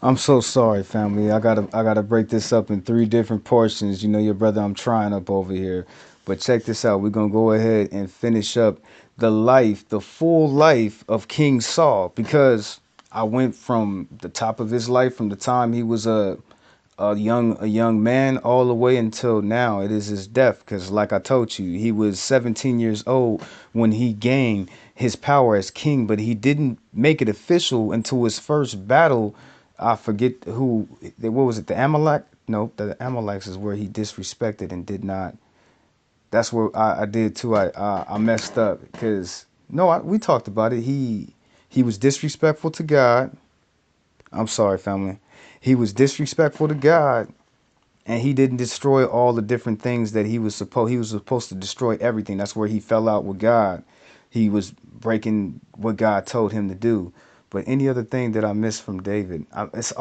I'm so sorry, family. I gotta break this up in three different portions. You know, your brother, I'm trying up over here. But check this out. We're gonna go ahead and finish up the full life of King Saul, because I went from the top of his life, from the time he was a young man, all the way until now. It is his death, because like I told you, he was 17 years old when he gained his power as king, but he didn't make it official until his first battle. I forget who. What was it? The Amalek? No, the Amalekites is where he disrespected and did not. That's where I did too. I messed up because no, we talked about it. He was disrespectful to God. I'm sorry, family. He was disrespectful to God, and he didn't destroy all the different things that he was supposed to destroy everything. That's where he fell out with God. He was breaking what God told him to do. But any other thing that I missed from David, it's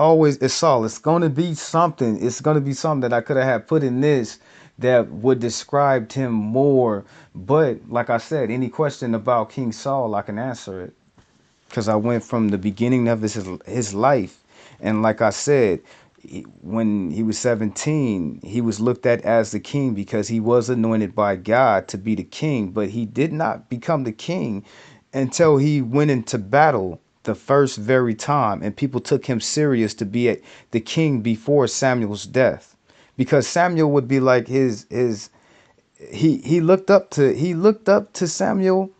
Saul. It's going to be something. It's going to be something that I could have had put in this that would describe him more. But like I said, any question about King Saul, I can answer it, because I went from the beginning of his life, and like I said, when he was 17, he was looked at as the king because he was anointed by God to be the king, but he did not become the king until he went into battle the first very time, and people took him serious to be the king before Samuel's death, because Samuel would be like his he looked up to Samuel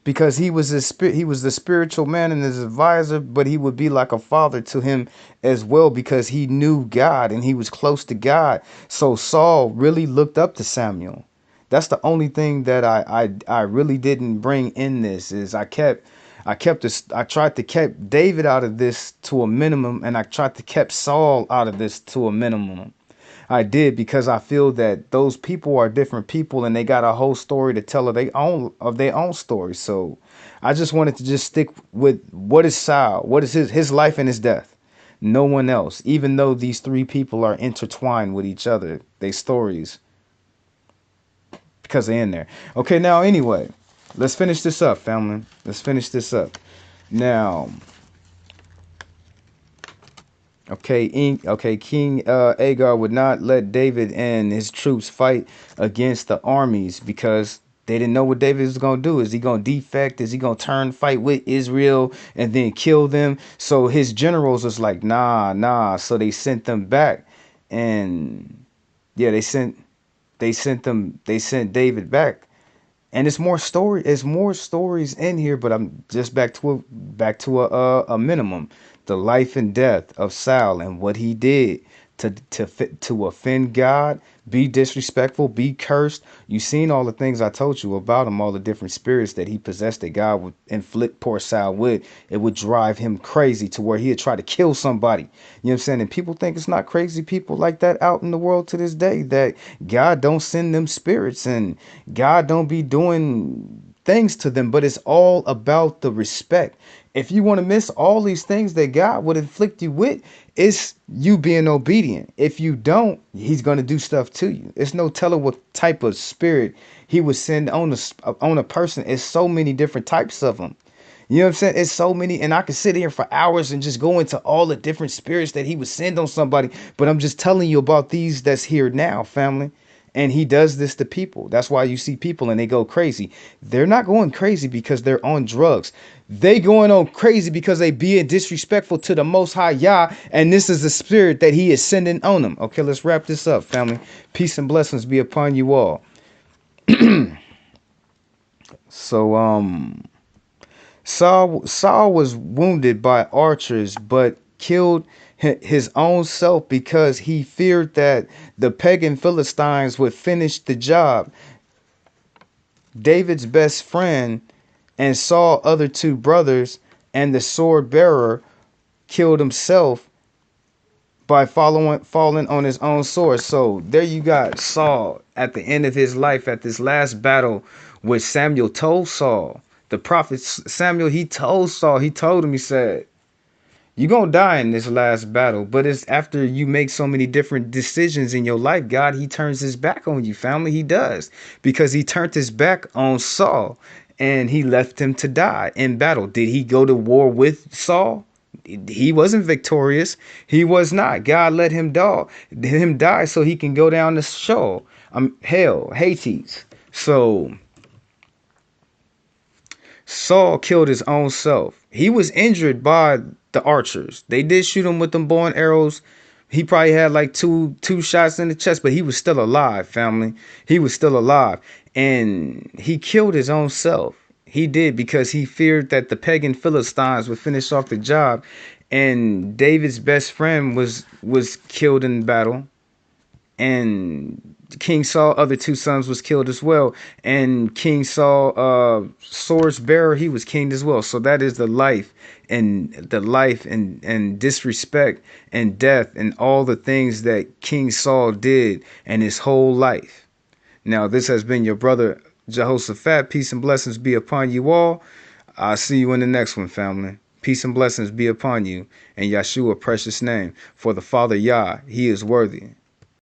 because he was the spiritual man and his advisor, but he would be like a father to him as well, because he knew God and he was close to God. So Saul really looked up to Samuel. That's the only thing that I really didn't bring in this, is I tried to keep David out of this to a minimum, and I tried to keep Saul out of this to a minimum. I did, because I feel that those people are different people and they got a whole story to tell of their own story. So I just wanted to just stick with what is Saul, what is his life and his death. No one else. Even though these three people are intertwined with each other, they stories, because they're in there. Okay, now anyway, let's finish this up, family. Let's finish this up. Now, okay, King Agar would not let David and his troops fight against the armies, because they didn't know what David was gonna do. Is he gonna defect? Is he gonna turn fight with Israel and then kill them? So his generals was like, nah, nah. So they sent them back, and yeah, they sent David back. And it's more stories in here, but I'm just back to a minimum. The life and death of Saul and what he did to offend God, be disrespectful, be cursed. You seen all the things I told you about him, all the different spirits that he possessed that God would inflict poor Saul with. It would drive him crazy to where he'd try to kill somebody. You know what I'm saying? And people think it's not crazy people like that out in the world to this day, that God don't send them spirits and God don't be doing things to them, but it's all about the respect. If you want to miss all these things that God would inflict you with, it's you being obedient. If you don't, he's going to do stuff to you. It's no telling what type of spirit he would send on a person. It's so many different types of them. You know what I'm saying? It's so many, and I could sit here for hours and just go into all the different spirits that he would send on somebody. But I'm just telling you about these that's here now, family. And he does this to people. That's why you see people and they go crazy. They're not going crazy because they're on drugs. They going on crazy because they being disrespectful to the Most High Yah, and this is the spirit that He is sending on them. Okay, let's wrap this up, family. Peace and blessings be upon you all. So, Saul was wounded by archers, but killed his own self because he feared that the pagan Philistines would finish the job. David's best friend and Saul's other two brothers and the sword bearer killed himself by falling on his own sword. So there you got Saul at the end of his life, at this last battle, which Samuel told Saul. The prophet Samuel, he told him, he said, you're going to die in this last battle, but it's after you make so many different decisions in your life, God, he turns his back on you, family. He does, because he turned his back on Saul and he left him to die in battle. Did he go to war with Saul? He wasn't victorious. He was not. God let him die so he can go down the Sheol, hell, Hades. So Saul killed his own self. He was injured by the archers. They did shoot him with them bow and arrows. He probably had like two shots in the chest, but he was still alive, family. He was still alive. And he killed his own self. He did because he feared that the pagan Philistines would finish off the job. And David's best friend was killed in battle, and King Saul other two sons was killed as well, and King Saul swords bearer, he was king as well. So that is the life and disrespect and death and all the things that King Saul did and his whole life. Now this has been your brother Jehoshaphat. Peace and blessings be upon you all. I'll see you in the next one, family. Peace and blessings be upon you in Yahshua precious name. For the Father Yah, he is worthy.